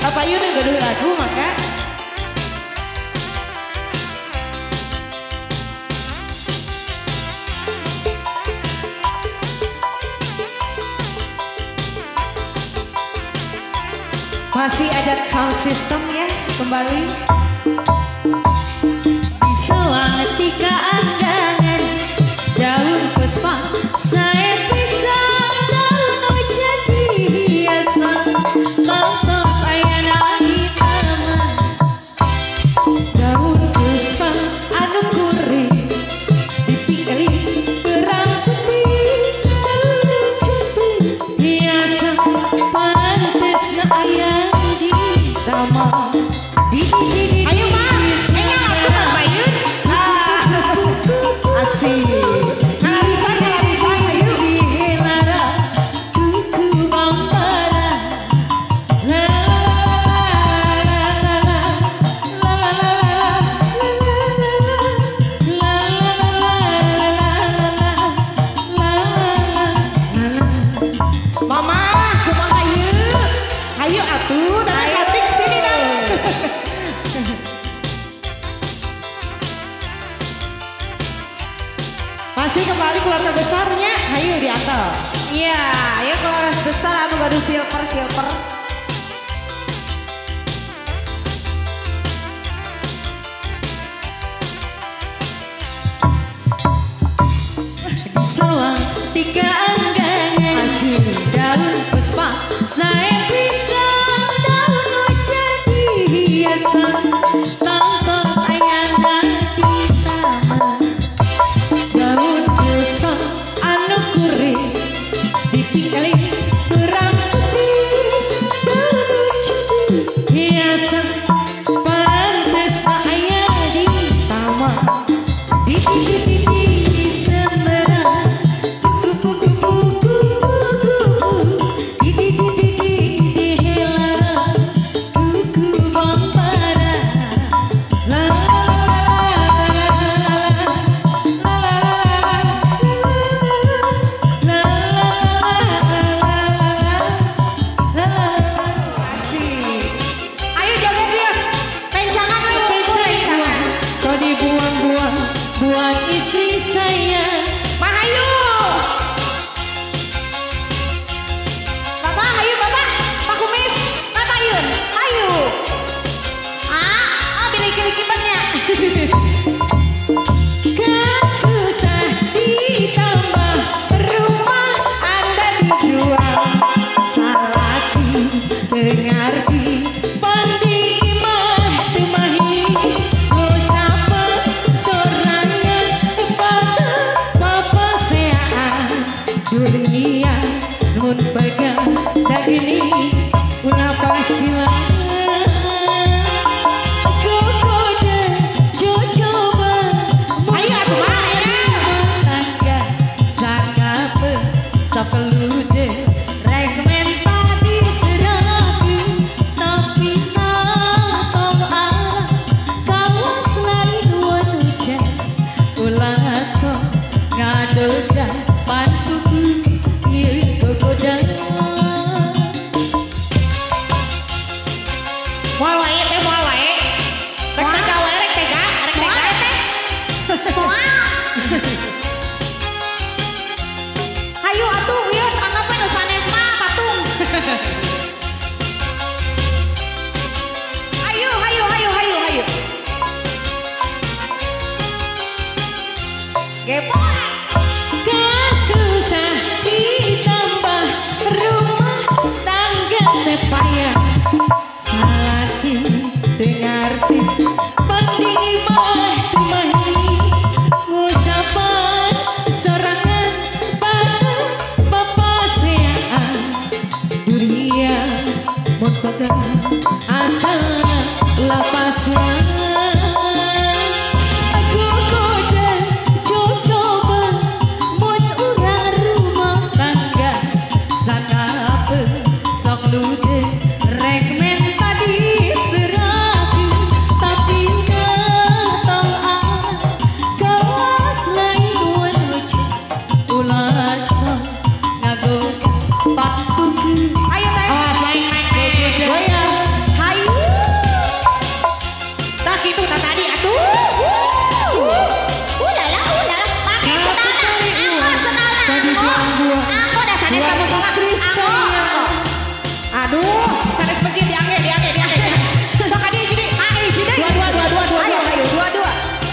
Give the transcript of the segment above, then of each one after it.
Bapak Yun gaduh lagu maka masih ada sound system ya kembali. Di selang tiga anggangan daun puspa saya pisang daun jadi hiasan tonton saya naik taman daun puspa anu kuring dipilih berang putih daun putih hiasan pantes na ayah di taman. Ayo Ma, enggak aku Mbak Yun. Asik. Mama, kumaha ieu? Ayo atuh, datang cantik sini dah. Masih kembali keluarga besarnya, ayo di atas. Iya, ya keluarga besar anu gaduh silver. Selang tiga anggangan asih daun puspa saya pisang daun jadi hiasan tonton saya di taman daun puspa anu kuring dipilih berang putih daun jadi hiasan pantes saya di taman di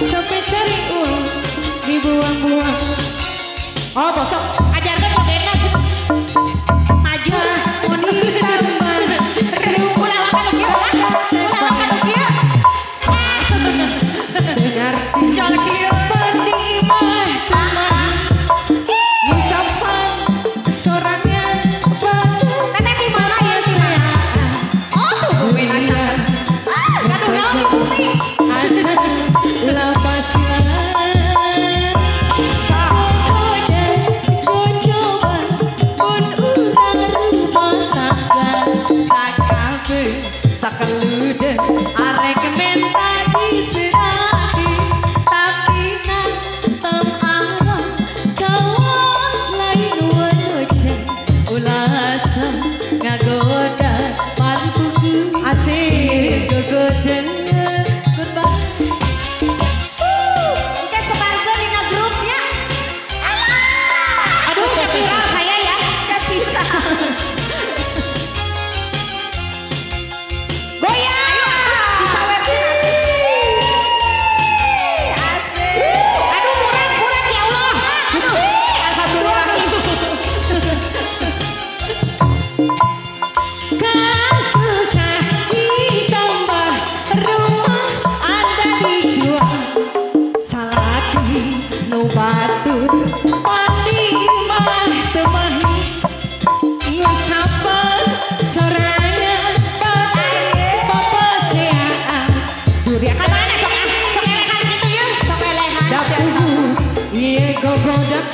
capek cari uang dibuang-buang. Oh bosok ajarkan modena sih. Maju Mau ditambah ulah makan ukia ulah makan ukia. dengar Jolkir pandi imah teman misapan sorangan batu Teteh di mana ya sih? Oh tuh bumi aja. Kata naon di bumi. asal lapasnya kagoda coba pun urang rumah tangga sakabe sakelude arek menta diserati tapi nang tem arah kawas lain wajah ulasa ngagoda pantuku asik gogoda goodbye. Kita sebarkan di grupnya. Aduh, udah viral saya ya. Udah viral. Goyang. Bisa asik. Aduh, murah ya Allah. Alhamdulillah. Kasusah ditambah rumah Anda dijual salaki nu batut pandi imah temahi ngusapan sorangan bapak seaan durian Kemana sok elehan gitu ya? Sok elehan. dapuhu ieu gogodak